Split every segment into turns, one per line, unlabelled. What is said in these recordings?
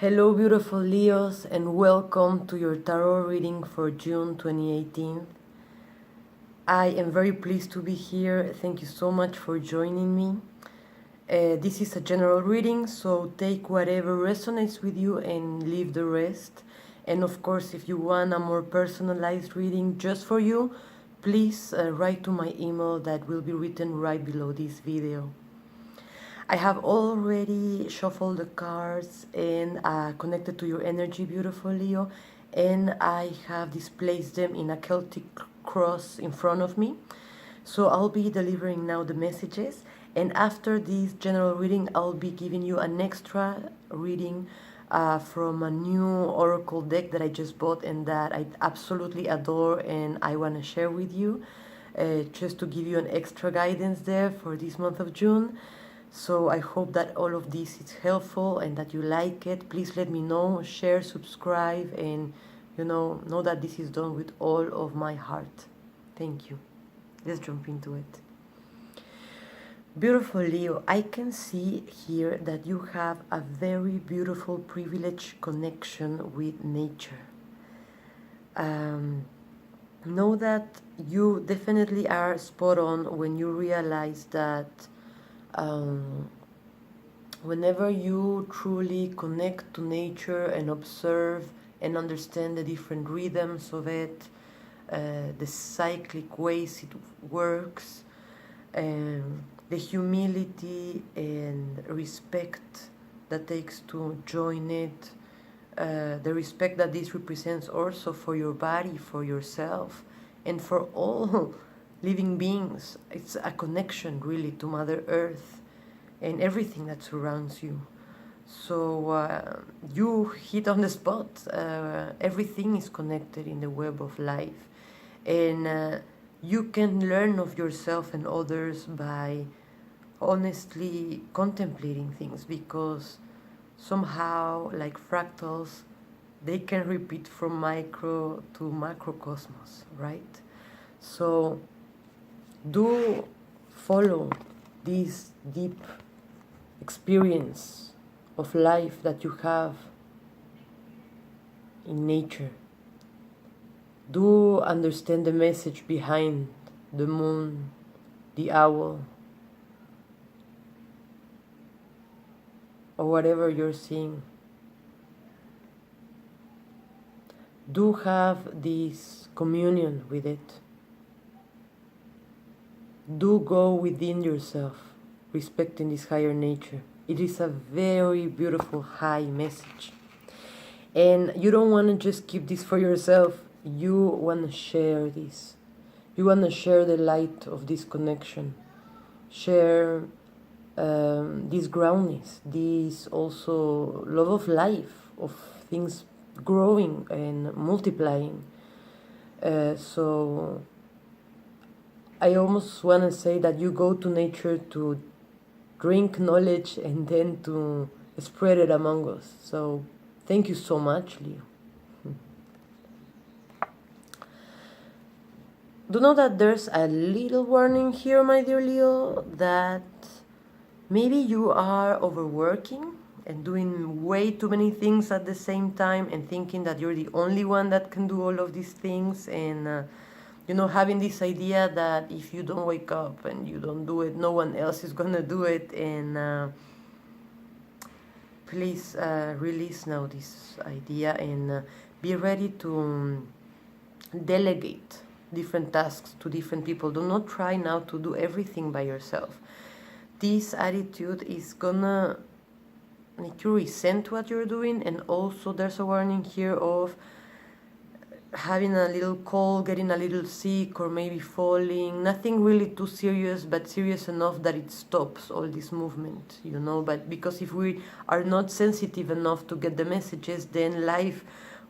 Hello, beautiful Leos, and welcome to your tarot reading for June 2018. I am very pleased to be here. Thank you so much for joining me. This is a general reading, so take whatever resonates with you and leave the rest. And of course, if you want a more personalized reading just for you, please write to my email that will be written right below this video. I have already shuffled the cards and connected to your energy, beautiful Leo, and I have displaced them in a Celtic cross in front of me. So I'll be delivering now the messages, and after this general reading, I'll be giving you an extra reading from a new oracle deck that I just bought and that I absolutely adore and I want to share with you, just to give you an extra guidance there for this month of June. So I hope that all of this is helpful and that you like it. Please let me know, share, subscribe, and know that this is done with all of my heart. Thank you. Let's jump into it. Beautiful Leo, I can see here that you have a very beautiful, privileged connection with nature. Know that you definitely are spot on when you realize that whenever you truly connect to nature and observe and understand the different rhythms of it, the cyclic ways it works, the humility and respect that takes to join it, the respect that this represents also for your body, for yourself, and for all living beings. It's a connection really to Mother Earth and everything that surrounds you. So you hit on the spot. Everything is connected in the web of life, and you can learn of yourself and others by honestly contemplating things, because somehow, like fractals, they can repeat from micro to macrocosmos, right? So do follow this deep experience of life that you have in nature. Do understand the message behind the moon, the owl, or whatever you're seeing. Do have this communion with it. Do go within yourself, respecting this higher nature. It is a very beautiful high message. And you don't want to just keep this for yourself. You want to share this. You want to share the light of this connection. Share this groundness, this also love of life, of things growing and multiplying. So I almost want to say that you go to nature to drink knowledge and then to spread it among us. So thank you so much, Leo. Do know that there's a little warning here, my dear Leo, that maybe you are overworking and doing way too many things at the same time and thinking that you're the only one that can do all of these things, and having this idea that if you don't wake up and you don't do it, no one else is gonna do it. And please release now this idea and be ready to delegate different tasks to different people. Do not try now to do everything by yourself. This attitude is gonna make you resent what you're doing, and also there's a warning here of having a little cold, getting a little sick, or maybe falling. Nothing really too serious, but serious enough that it stops all this movement, But because if we are not sensitive enough to get the messages, then life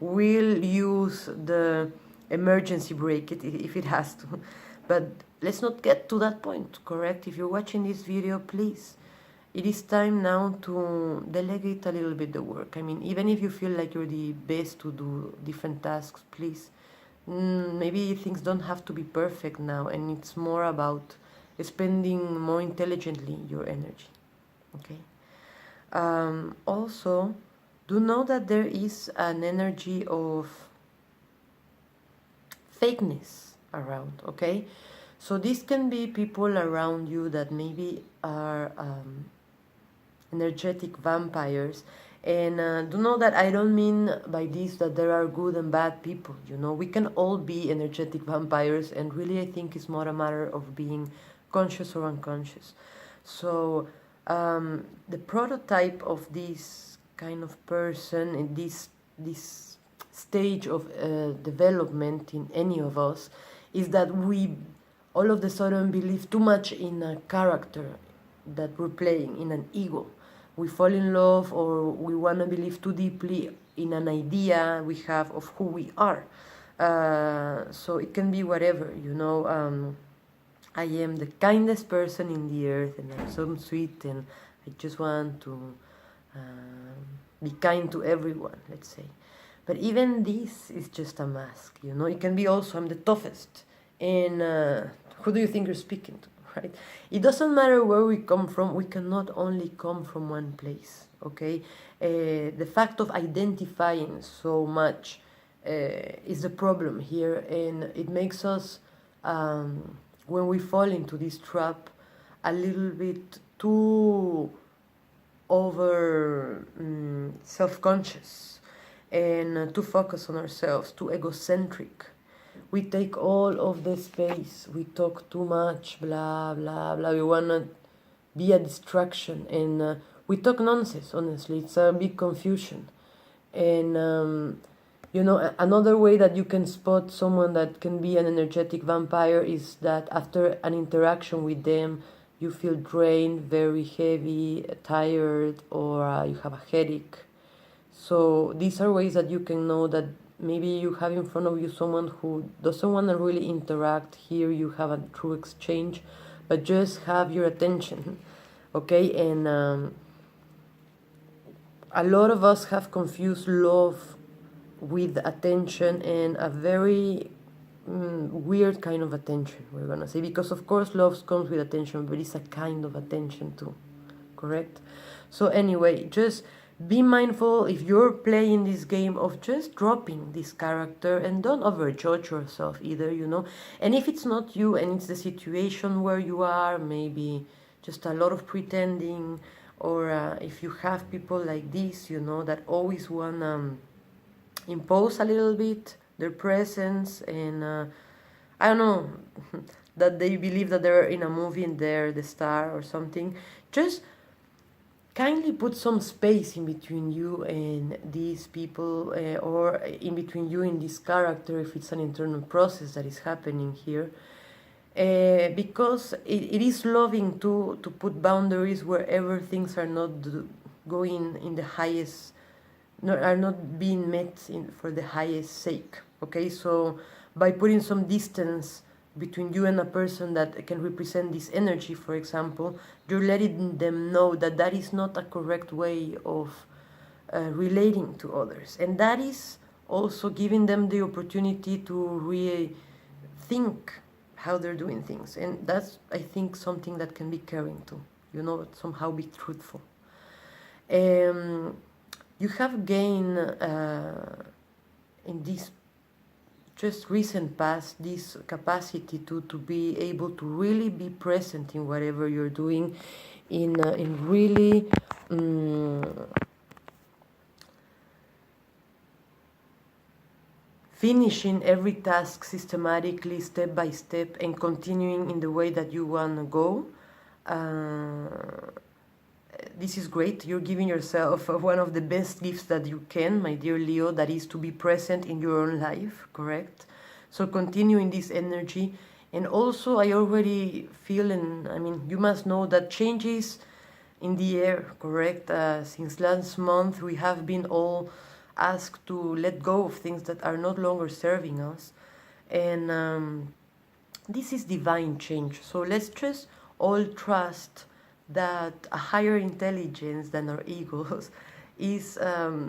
will use the emergency brake if it has to. But let's not get to that point, correct? If you're watching this video, please, it is time now to delegate a little bit the work. I mean, even if you feel like you're the best to do different tasks, please, maybe things don't have to be perfect now, and it's more about spending more intelligently your energy, okay? Also, do know that there is an energy of fakeness around, okay? So this can be people around you that maybe are energetic vampires. And do know that I don't mean by this that there are good and bad people, you know. We can all be energetic vampires, and really I think it's more a matter of being conscious or unconscious. So the prototype of this kind of person in this stage of development in any of us is that we all of a sudden believe too much in a character that we're playing, in an ego. We fall in love, or we want to believe too deeply in an idea we have of who we are. So it can be whatever, you know. I am the kindest person in the earth, and I'm so sweet, and I just want to be kind to everyone, let's say. But even this is just a mask, you know. It can be also, I'm the toughest, and who do you think you're speaking to, right? It doesn't matter where we come from. We cannot only come from one place, okay? The fact of identifying so much is the problem here, and it makes us, when we fall into this trap, a little bit too over self-conscious, and too focused on ourselves, too egocentric. We take all of the space, we talk too much, blah, blah, blah. We want to be a distraction, and we talk nonsense, honestly. It's a big confusion. And, you know, another way that you can spot someone that can be an energetic vampire is that after an interaction with them, you feel drained, very heavy, tired, or you have a headache. So these are ways that you can know that maybe you have in front of you someone who doesn't want to really interact, hear you, have a true exchange, but just have your attention, okay? And a lot of us have confused love with attention, and a very weird kind of attention, we're gonna say, because of course love comes with attention, but it's a kind of attention too, correct? So anyway, just be mindful if you're playing this game of just dropping this character, and don't overjudge yourself either, you know. And if it's not you and it's the situation where you are, maybe just a lot of pretending, or if you have people like this, you know, that always wanna impose a little bit their presence, and I don't know, that they believe that they're in a movie and they're the star or something, just kindly put some space in between you and these people, or in between you and this character, if it's an internal process that is happening here, because it is loving to put boundaries wherever things are not going in the highest, are not being met for the highest sake, okay? So by putting some distance between you and a person that can represent this energy, for example, you're letting them know that that is not a correct way of relating to others, and that is also giving them the opportunity to rethink how they're doing things. And that's, I think, something that can be caring too, you know, somehow be truthful. You have gained in this just recent past this capacity to be able to really be present in whatever you're doing, in really finishing every task systematically, step by step, and continuing in the way that you want to go. This is great. You're giving yourself one of the best gifts that you can, my dear Leo, that is to be present in your own life, correct? So continue in this energy. And also, I already feel, and I mean, you must know that change is in the air, correct? Since last month, we have been all asked to let go of things that are no longer serving us. And this is divine change. So let's just all trust that a higher intelligence than our egos is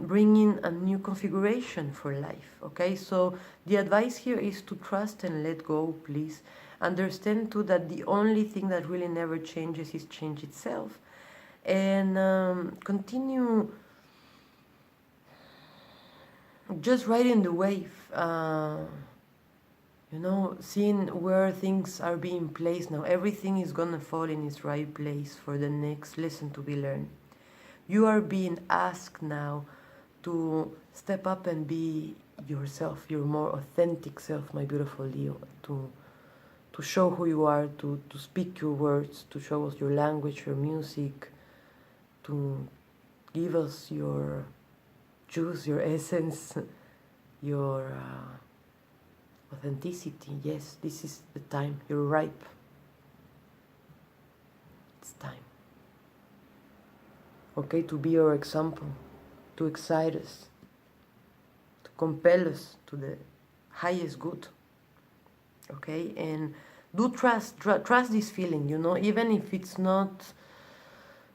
bringing a new configuration for life, okay? So the advice here is to trust and let go, please. Understand too that the only thing that really never changes is change itself. And continue just riding the wave, seeing where things are being placed now. Everything is gonna fall in its right place for the next lesson to be learned. You are being asked now to step up and be yourself, your more authentic self, my beautiful Leo, to show who you are, to speak your words, to show us your language, your music, to give us your juice, your essence, your authenticity. Yes, this is the time. You're ripe. It's time. Okay, to be our example, to excite us, to compel us to the highest good. Okay, and do trust this feeling, even if it's not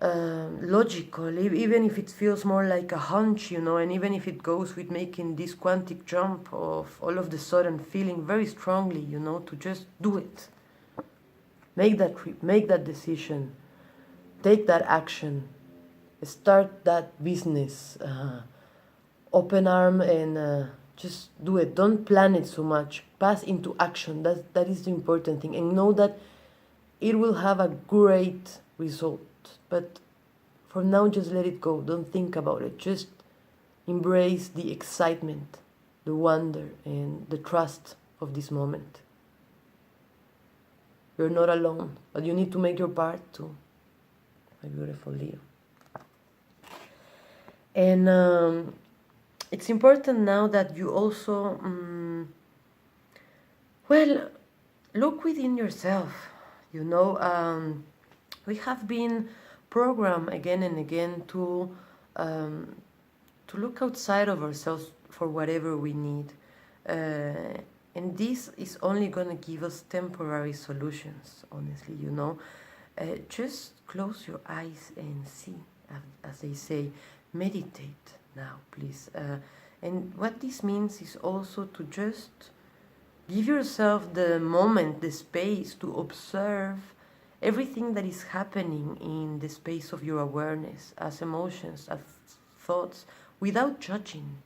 logical, even if it feels more like a hunch, and even if it goes with making this quantic jump of all of the sudden feeling very strongly, to just do it. Make that trip, make that decision, take that action, start that business, open arm and just do it. Don't plan it so much. Pass into action. That is the important thing. And know that it will have a great result. But for now, just let it go. Don't think about it. Just embrace the excitement, the wonder, and the trust of this moment. You're not alone, but you need to make your part too, my beautiful Leo. And it's important now that you also, look within yourself. We have been programmed again and again to look outside of ourselves for whatever we need. And this is only going to give us temporary solutions, honestly, Just close your eyes and see, as they say. Meditate now, please. And what this means is also to just give yourself the moment, the space to observe everything that is happening in the space of your awareness, as emotions, as thoughts, without judging.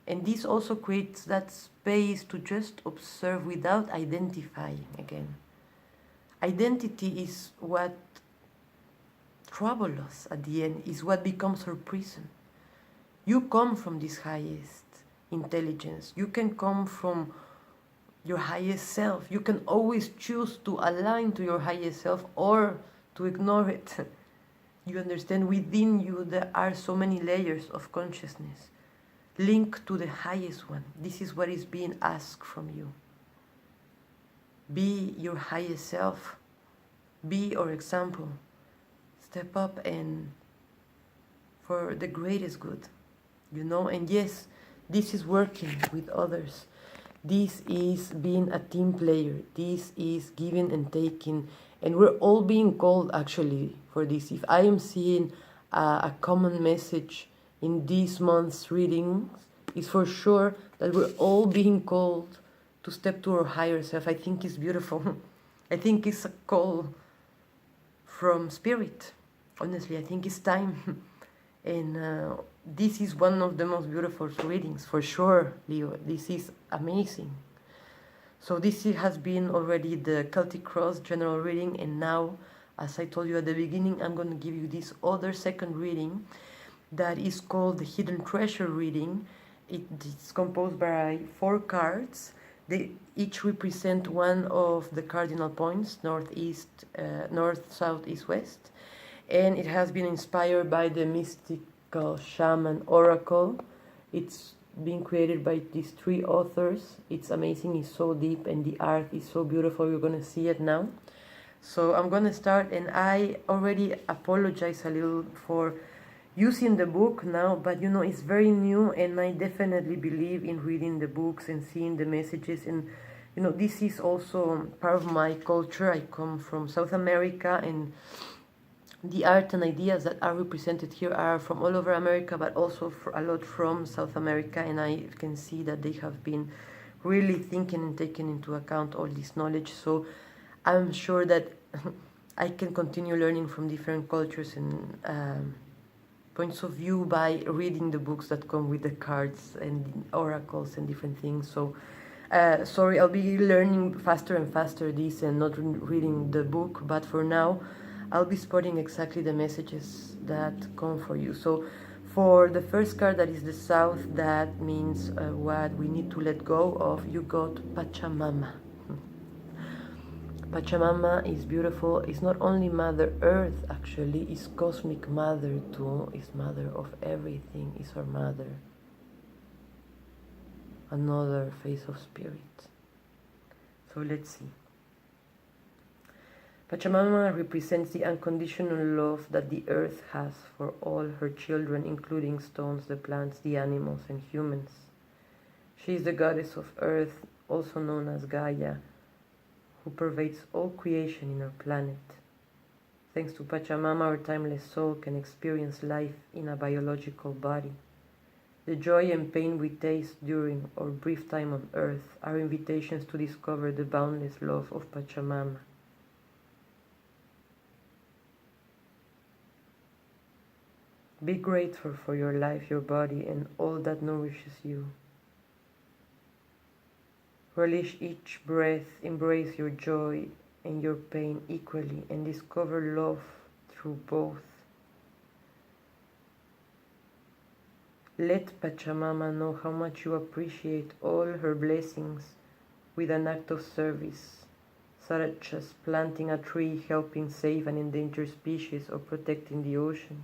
And this also creates that space to just observe without identifying again. Identity is what troubles us at the end, is what becomes our prison. You come from this highest intelligence. You can come from your highest self. You can always choose to align to your highest self or to ignore it. You understand, within you there are so many layers of consciousness linked to the highest one. This is what is being asked from you. Be your highest self. Be our example. Step up and for the greatest good, And yes, this is working with others. This is being a team player. This is giving and taking. And we're all being called, actually, for this. If I am seeing a common message in this month's readings, it's for sure that we're all being called to step to our higher self. I think it's beautiful. I think it's a call from spirit. Honestly, I think it's time. And this is one of the most beautiful readings, for sure, Leo. This is amazing. So this has been already the Celtic Cross general reading, and now, as I told you at the beginning, I'm going to give you this other second reading that is called the Hidden Treasure reading. It's composed by 4 cards. They each represent one of the cardinal points, north, south, east, west. And it has been inspired by the mystical shaman oracle. It's being created by these 3 authors. It's amazing, it's so deep, and the art is so beautiful. You're going to see it now. So I'm going to start, and I already apologize a little for using the book now, but it's very new, and I definitely believe in reading the books and seeing the messages. And this is also part of my culture. I come from South America, and the art and ideas that are represented here are from all over America, but also a lot from South America, and I can see that they have been really thinking and taking into account all this knowledge. So I'm sure that I can continue learning from different cultures and points of view by reading the books that come with the cards and oracles and different things. So sorry, I'll be learning faster and faster this and not reading the book, but for now I'll be spotting exactly the messages that come for you. So for the first card, that is the South, that means what we need to let go of. You got Pachamama. Pachamama is beautiful. It's not only Mother Earth, actually, it's cosmic mother too. It's mother of everything. It's our mother. Another face of spirit. So let's see. Pachamama represents the unconditional love that the earth has for all her children, including stones, the plants, the animals, and humans. She is the goddess of earth, also known as Gaia, who pervades all creation in our planet. Thanks to Pachamama, our timeless soul can experience life in a biological body. The joy and pain we taste during our brief time on earth are invitations to discover the boundless love of Pachamama. Be grateful for your life, your body, and all that nourishes you. Relish each breath, embrace your joy and your pain equally, and discover love through both. Let Pachamama know how much you appreciate all her blessings with an act of service, such as planting a tree, helping save an endangered species, or protecting the ocean.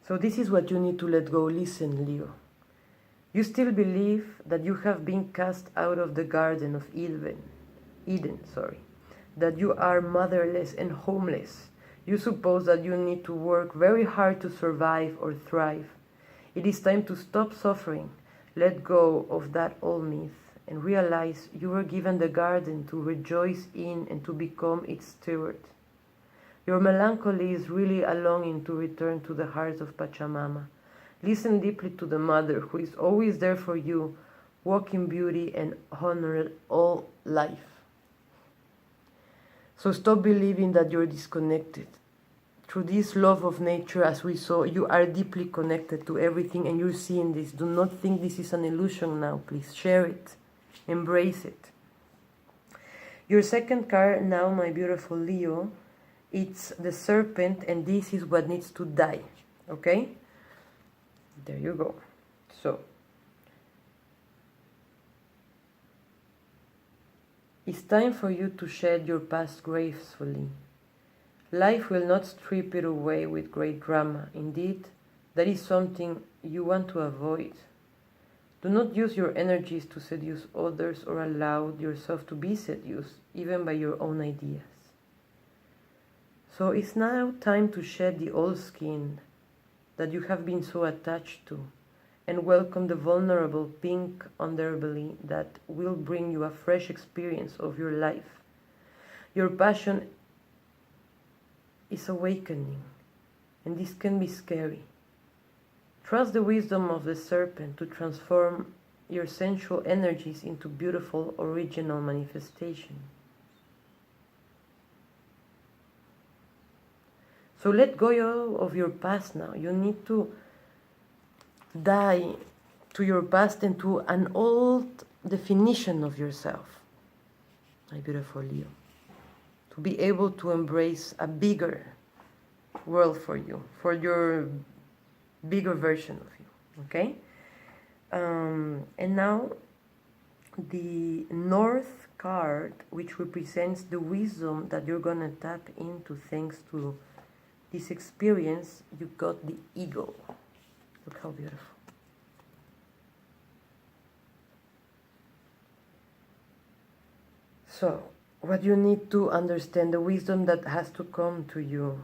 So this is what you need to let go. Listen, Leo. You still believe that you have been cast out of the Garden of Eden, that you are motherless and homeless. You suppose that you need to work very hard to survive or thrive. It is time to stop suffering, let go of that old myth, and realize you were given the garden to rejoice in and to become its steward. Your melancholy is really a longing to return to the heart of Pachamama. Listen deeply to the Mother, who is always there for you. Walk in beauty and honor all life. So stop believing that you're disconnected. Through this love of nature, as we saw, you are deeply connected to everything, and you're seeing this. Do not think this is an illusion now, please. Share it. Embrace it. Your second card now, my beautiful Leo, it's the Serpent, and this is what needs to die. Okay? There you go. So, it's time for you to shed your past gracefully. Life will not strip it away with great drama. Indeed, that is something you want to avoid. Do not use your energies to seduce others or allow yourself to be seduced, even by your own ideas. So it's now time to shed the old skin that you have been so attached to and welcome the vulnerable pink underbelly that will bring you a fresh experience of your life. Your passion is awakening, and this can be scary. Trust the wisdom of the serpent to transform your sensual energies into beautiful, original manifestation. So let go of your past now. You need to die to your past and to an old definition of yourself, my beautiful Leo. To be able to embrace a bigger world for you, for your bigger version of you, okay? And now the North card, which represents the wisdom that you're gonna tap into thanks to this experience. You got the Eagle. Look how beautiful. So, what you need to understand, the wisdom that has to come to you,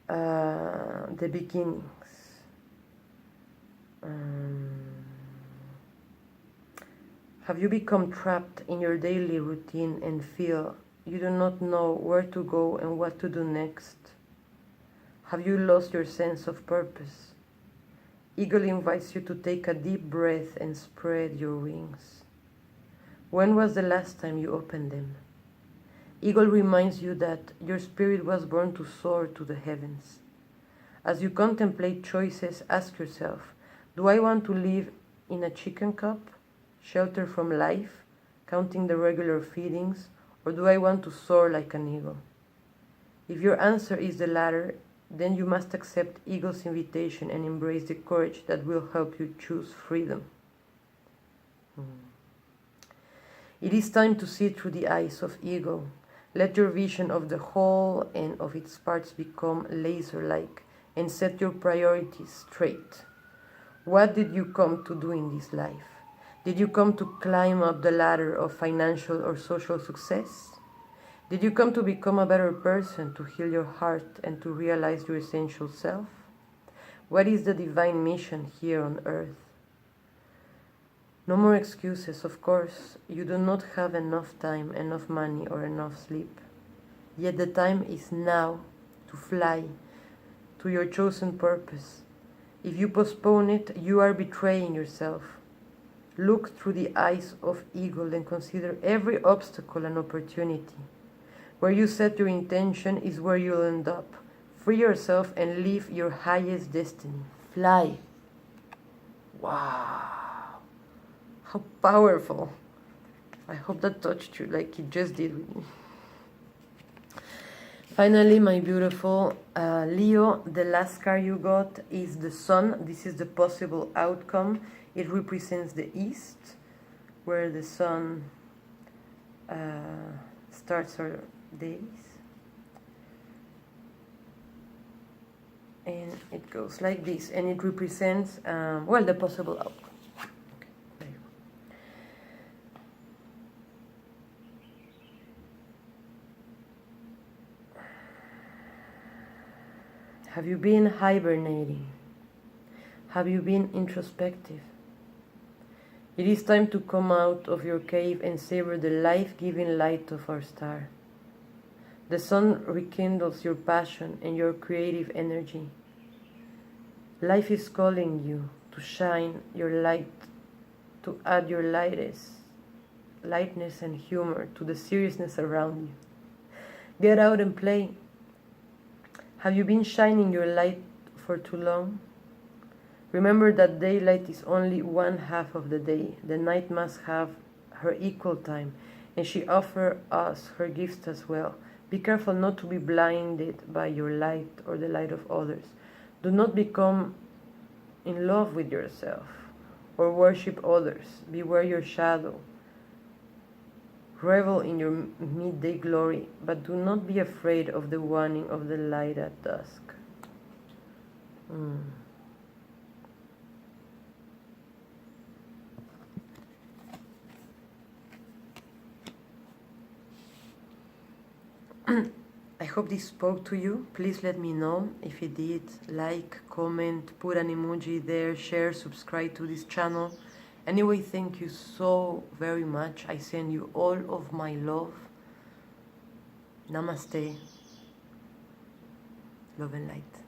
the beginnings. Have you become trapped in your daily routine and feel you do not know where to go and what to do next? Have you lost your sense of purpose? Eagle invites you to take a deep breath and spread your wings. When was the last time you opened them? Eagle reminds you that your spirit was born to soar to the heavens. As you contemplate choices, ask yourself, do I want to live in a chicken coop, sheltered from life, counting the regular feedings, or do I want to soar like an eagle? If your answer is the latter, then you must accept Eagle's invitation and embrace the courage that will help you choose freedom. It is time to see through the eyes of Eagle. Let your vision of the whole and of its parts become laser-like, and set your priorities straight. What did you come to do in this life? Did you come to climb up the ladder of financial or social success? Did you come to become a better person, to heal your heart, and to realize your essential self? What is the divine mission here on earth? No more excuses, of course. You do not have enough time, enough money, or enough sleep. Yet the time is now to fly to your chosen purpose. If you postpone it, you are betraying yourself. Look through the eyes of Eagle and consider every obstacle an opportunity. Where you set your intention is where you'll end up. Free yourself and live your highest destiny. Fly. Wow. How powerful. I hope that touched you like it just did with me. Finally, my beautiful Leo, the last card you got is the Sun. This is the possible outcome. It represents the East, where the Sun starts our days. And it goes like this, and it represents, well, the possible outcome. Okay, there you go. Have you been hibernating? Have you been introspective? It is time to come out of your cave and savor the life-giving light of our star. The sun rekindles your passion and your creative energy. Life is calling you to shine your light, to add your lightness and humor to the seriousness around you. Get out and play. Have you been shining your light for too long? Remember that daylight is only one half of the day. The night must have her equal time, and she offers us her gifts as well. Be careful not to be blinded by your light or the light of others. Do not become in love with yourself or worship others. Beware your shadow. Revel in your midday glory, but do not be afraid of the waning of the light at dusk. I hope this spoke to you. Please let me know if it did. Like, comment, put an emoji there, share, subscribe to this channel. Anyway, thank you so very much. I send you all of my love. Namaste. Love and light.